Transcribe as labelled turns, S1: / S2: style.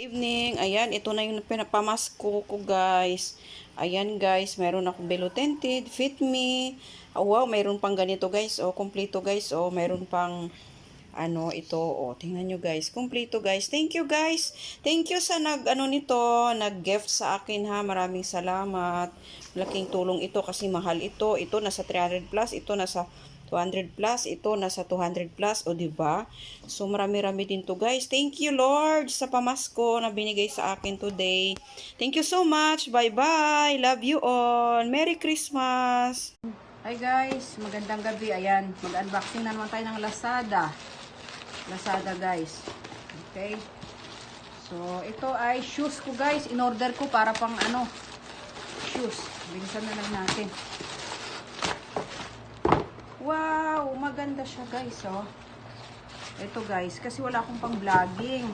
S1: Evening, ayan, ito na yung pinapamasko ko guys. Ayan guys, meron akong Belo Tinted, Fit Me. Oh, wow, meron pang ganito guys. Oh, kompleto guys. Oh, meron pang ano ito. Oh, tingnan nyo guys. Kompleto guys. Thank you guys. Thank you sa nag-gift sa akin ha. Maraming salamat. Malaking tulong ito kasi mahal ito. Ito nasa 300 plus, ito nasa 200 plus, ito nasa 200 plus, o diba? So marami-rami din to guys. Thank you Lord sa pamasko na binigay sa akin today. Thank you so much. Bye-bye. Love you all. Merry Christmas. Hi guys, magandang gabi. Ayan, mag-unboxing na naman tayo ng Lazada. Lazada guys. Okay. So ito ay shoes ko guys. In-order ko para pang ano, shoes. Bilisan na lang natin. Wow, maganda siya guys, oh. Ito guys, kasi wala akong pang vlogging.